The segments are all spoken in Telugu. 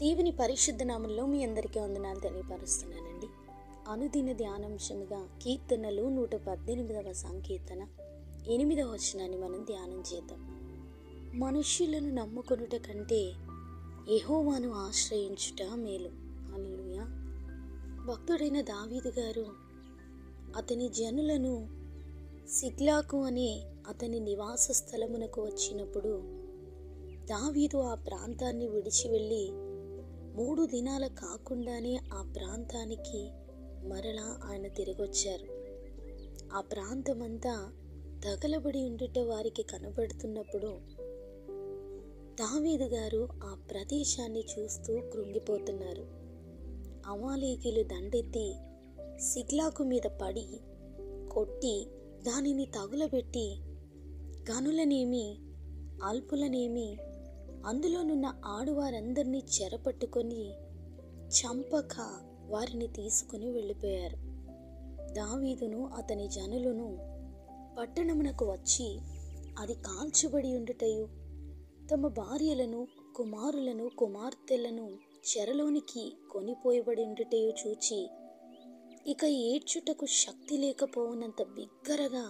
దేవుని పరిశుద్ధ నామంలో మీ అందరికీ వందనాలు తెలియపరుస్తున్నానండి. అనుదిన ధ్యానాంశముగా కీర్తనలు 118వ సంకీర్తన 8వ వచనాన్ని మనం ధ్యానం చేద్దాం. మనుష్యులను నమ్ముకొనుట కంటే యెహోవాను ఆశ్రయించుట మేలు. హల్లెలూయా. భక్తుడైన దావీదు గారు అతని జనులను సిగ్లాగు అనే అతని నివాస స్థలమునకు వచ్చినప్పుడు దావీదు ఆ ప్రాంతాన్ని విడిచి వెళ్ళి 3 దినాల కాకుండానే ఆ ప్రాంతానికి మరలా ఆయన తిరిగొచ్చారు. ఆ ప్రాంతమంతా తగలబడి ఉండుట వారికి కనబడుతున్నప్పుడు దావీదు గారు ఆ ప్రదేశాన్ని చూస్తూ కృంగిపోతున్నారు. అమాలేకీయులు దండెత్తి సిగ్లాగు మీద పడి కొట్టి దానిని తగులబెట్టి గనులనేమి అల్పులనేమి అందులోనున్న ఆడవారందరినీ చెరపట్టుకొని చంపక వారిని తీసుకుని వెళ్ళిపోయారు. దావీదును అతని జనులను పట్టణమునకు వచ్చి అది కాల్చబడి ఉండుటయు తమ భార్యలను కుమారులను కుమార్తెలను చెరలోనికి కొనిపోయబడి ఉండుటయు చూచి ఇక ఏడ్చుటకు శక్తి లేకపోవునంత బిగ్గరగా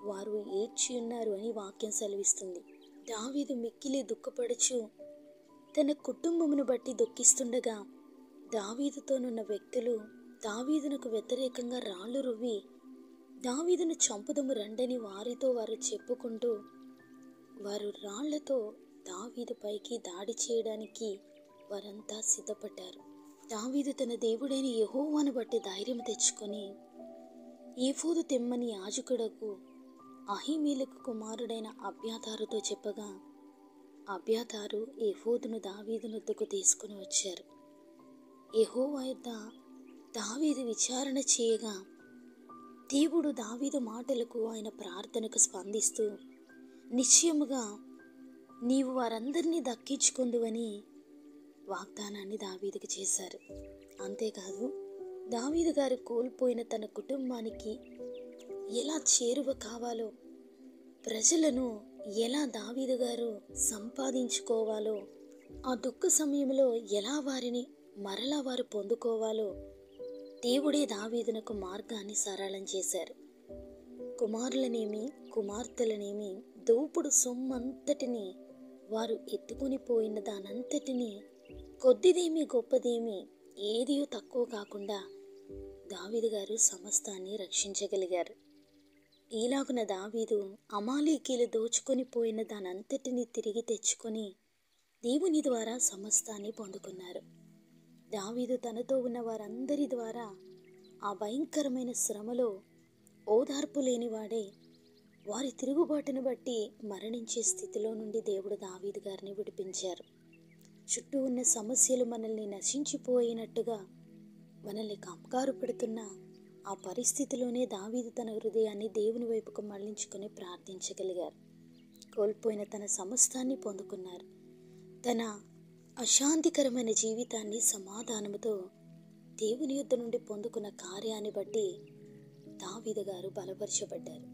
వారు ఏడ్చి ఉన్నారు అని వాక్యం సెలవిస్తుంది. దావీదు మిక్కిలి దుఃఖపడుచు తన కుటుంబమును బట్టి దుఃఖిస్తుండగా దావీదుతోనున్న వ్యక్తులు దావీదునకు వ్యతిరేకంగా రాళ్ళు రువ్వి దావీదును చంపుదము రండని వారితో వారు చెప్పుకుంటూ వారు రాళ్లతో దావీదు పైకి దాడి చేయడానికి వారంతా సిద్ధపడ్డారు. దావీదు తన దేవుడైన యెహోవాను బట్టి ధైర్యం తెచ్చుకొని ఏఫోదు తెమ్మని యాజకుడకు అహీమేలెకు కుమారుడైన అబ్యాతారుతో చెప్పగా అబ్యాతారు ఏఫోదును దావీదు వద్దకు తీసుకుని వచ్చారు. యెహోవా యొద్ద దావీదు విచారణ చేయగా దేవుడు దావీదు మాటలకు ఆయన ప్రార్థనకు స్పందిస్తూ నిశ్చయముగా నీవు వారందరినీ దక్కించుకుందువని వాగ్దానాన్ని దావీదుకు చేశారు. అంతేకాదు దావీదు గారు కోల్పోయిన తన కుటుంబానికి ఎలా చేరువ కావాలో, ప్రజలను ఎలా దావీదు గారు సంపాదించుకోవాలో, ఆ దుఃఖ సమయంలో ఎలా వారిని మరలా వారు పొందుకోవాలో దేవుడే దావీదునకు మార్గాన్ని సరళం చేశారు. కుమారులనేమి కుమార్తెలనేమి దోపుడు సొమ్మంతటిని వారు ఎత్తుకుని పోయిన దానంతటిని కొద్దిదేమి గొప్పదేమి ఏదియో తక్కువ కాకుండా దావీదు గారు సమస్తాన్ని రక్షించగలిగారు. ఈలాగున దావీదు అమాలేకీయులు దోచుకొని పోయిన దానంతటిని తిరిగి తెచ్చుకొని దేవుని ద్వారా సమస్తాన్ని పొందుకున్నారు. దావీదు తనతో ఉన్న వారందరి ద్వారా ఆ భయంకరమైన శ్రమలో ఓదార్పు లేనివాడే వారి తిరుగుబాటును బట్టి మరణించే స్థితిలో నుండి దేవుడు దావీదు గారిని విడిపించారు. చుట్టూ ఉన్న సమస్యలు మనల్ని నశించిపోయినట్టుగా మనల్ని కంగారు పెడుతున్న ఆ పరిస్థితిలోనే దావీదు తన హృదయాన్ని దేవుని వైపుకు మళ్లించుకొని ప్రార్థించగలిగారు. కోల్పోయిన తన సమస్తాన్ని పొందుకున్నారు. తన అశాంతికరమైన జీవితాన్ని సమాధానముతో దేవుని యొద్ద నుండి పొందుకున్న కార్యాన్ని బట్టి దావీదు గారు బలపరచబడ్డారు.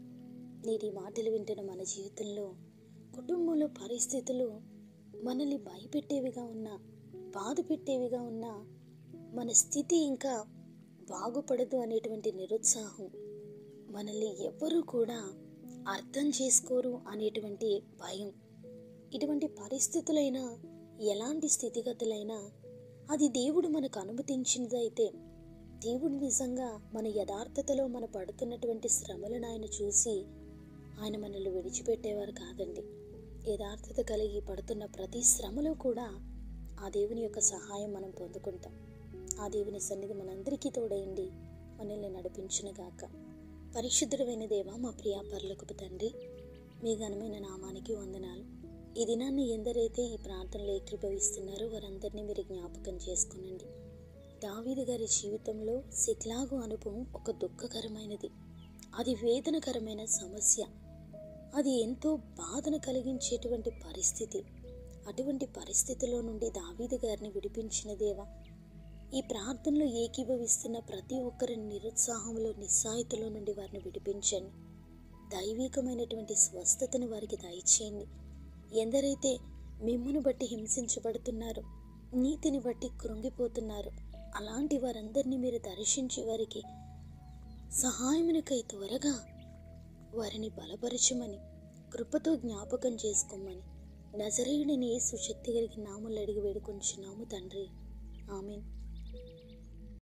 నేటి మాటలు వింటున్న మన జీవితంలో కుటుంబంలో పరిస్థితులు మనల్ని భయపెట్టేవిగా ఉన్నా, బాధ పెట్టేవిగా ఉన్నా, మన స్థితి ఇంకా బాగుపడదు అనేటువంటి నిరుత్సాహం, మనల్ని ఎవ్వరూ కూడా అర్థం చేసుకోరు అనేటువంటి భయం, ఇటువంటి పరిస్థితులైనా ఎలాంటి స్థితిగతులైనా అది దేవుడు మనకు అనుమతించినదైతే, దేవుడు నిజంగా మన యథార్థతలో మన పడుతున్నటువంటి శ్రమలను ఆయన చూసి ఆయన మనల్ని విడిచిపెట్టేవారు కాదండి. యథార్థత కలిగి పడుతున్న ప్రతి శ్రమలో కూడా ఆ దేవుని యొక్క సహాయం మనం పొందుకుంటాం. ఆ దేవుని సన్నిధి మనందరికీ తోడైండి మనల్ని నడిపించునుగాక. పరిశుద్ధుడైన దేవా, మా ప్రియ పరలోకపు తండ్రి, మీ ఘనమైన నామానికి వందనాలు. ఈ దినాన్ని ఎందరైతే ఈ ప్రాంతంలో ఏకీభవిస్తున్నారో వారందరినీ మీరు జ్ఞాపకం చేసుకునండి. దావీదు గారి జీవితంలో సిగ్లాగు అనుభవం ఒక దుఃఖకరమైనది, అది వేదనకరమైన సమస్య, అది ఎంతో బాధను కలిగించేటువంటి పరిస్థితి. అటువంటి పరిస్థితిలో నుండి దావీదు గారిని విడిపించిన దేవా, ఈ ప్రార్థనలో ఏకీభవిస్తున్న ప్రతి ఒక్కరిని నిరుత్సాహంలో నిస్సాయితలో నుండి వారిని విడిపించండి. దైవికమైనటువంటి స్వస్థతను వారికి దయచేయండి. ఎందరైతే మిమ్మును బట్టి హింసించబడుతున్నారో, నీతిని బట్టి కృంగిపోతున్నారు. అలాంటి వారందరినీ మీరు దర్శించి వారికి సహాయమునకై త్వరగా వారిని బలపరచమని, కృపతో జ్ఞాపకం చేసుకోమని నజరేయుడైన యేసు శక్తి కలిగిన నామములో అడిగి వేడుకొంచున్నాము తండ్రి. ఆమేన్.